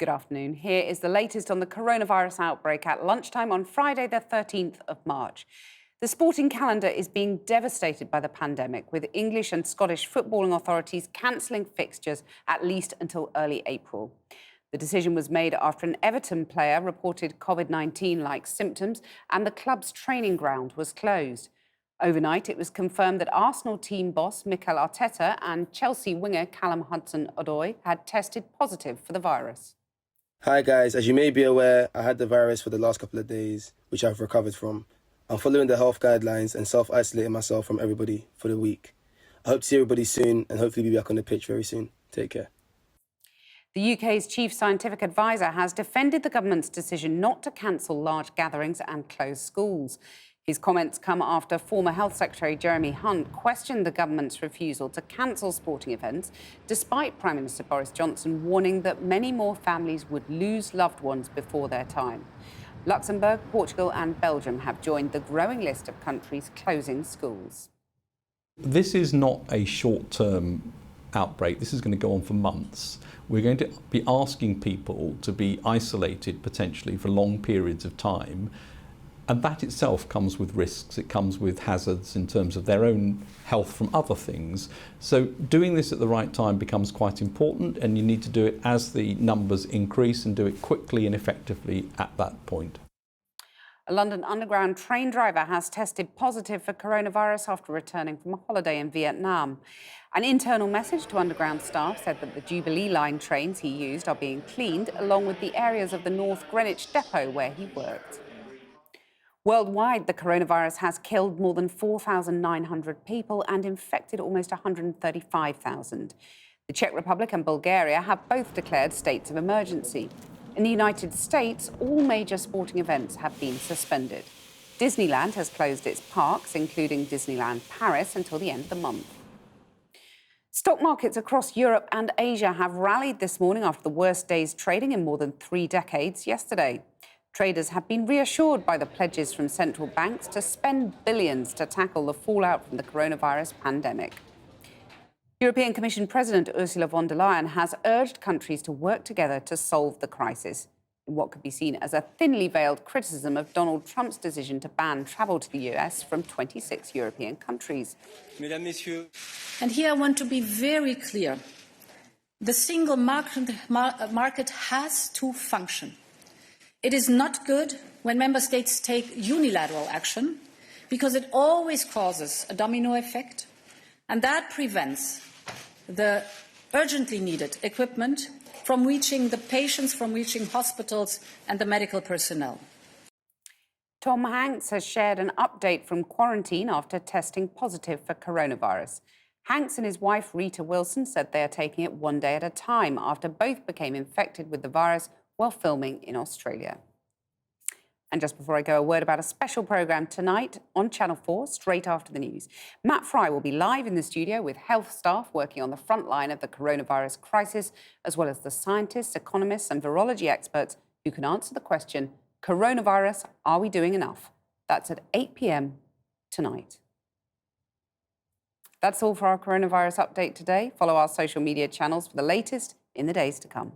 Good afternoon. Here is the latest on the coronavirus outbreak at lunchtime on Friday, the 13th of March. The sporting calendar is being devastated by the pandemic, with English and Scottish footballing authorities cancelling fixtures at least until early April. The decision was made after an Everton player reported COVID-19-like symptoms and the club's training ground was closed. Overnight, it was confirmed that Arsenal team boss Mikel Arteta and Chelsea winger Callum Hudson-Odoihad had tested positive for the virus. Hi guys, as you may be aware, I had the virus for the last couple of days, which I've recovered from. I'm following the health guidelines and self-isolating myself from everybody for the week. I hope to see everybody soon and hopefully be back on the pitch very soon. Take care. The UK's chief scientific advisor has defended the government's decision not to cancel large gatherings and close schools. His comments come after former Health Secretary Jeremy Hunt questioned the government's refusal to cancel sporting events, despite Prime Minister Boris Johnson warning that many more families would lose loved ones before their time. Luxembourg, Portugal and Belgium have joined the growing list of countries closing schools. This is not a short-term outbreak. This is going to go on for months. We're going to be asking people to be isolated potentially for long periods of time. And that itself comes with risks. It comes with hazards in terms of their own health from other things. So doing this at the right time becomes quite important, and you need to do it as the numbers increase and do it quickly and effectively at that point. A London Underground train driver has tested positive for coronavirus after returning from a holiday in Vietnam. An internal message to Underground staff said that the Jubilee line trains he used are being cleaned, along with the areas of the North Greenwich depot where he worked. Worldwide, the coronavirus has killed more than 4,900 people and infected almost 135,000. The Czech Republic and Bulgaria have both declared states of emergency. In the United States, all major sporting events have been suspended. Disneyland has closed its parks, including Disneyland Paris, until the end of the month. Stock markets across Europe and Asia have rallied this morning after the worst day's trading in more than 3 decades yesterday. Traders have been reassured by the pledges from central banks to spend billions to tackle the fallout from the coronavirus pandemic. European Commission President Ursula von der Leyen has urged countries to work together to solve the crisis, in what could be seen as a thinly veiled criticism of Donald Trump's decision to ban travel to the US from 26 European countries. And here I want to be very clear. The single market has to function. It is not good when member states take unilateral action, because it always causes a domino effect, and that prevents the urgently needed equipment from reaching the patients, from reaching hospitals and the medical personnel. Tom Hanks has shared an update from quarantine after testing positive for coronavirus. Hanks and his wife Rita Wilson said they are taking it one day at a time after both became infected with the virus while filming in Australia. And just before I go, a word about a special programme tonight on Channel 4, straight after the news. Matt Fry will be live in the studio with health staff working on the front line of the coronavirus crisis, as well as the scientists, economists and virology experts who can answer the question, coronavirus, are we doing enough? That's at 8 p.m. tonight. That's all for our coronavirus update today. Follow our social media channels for the latest in the days to come.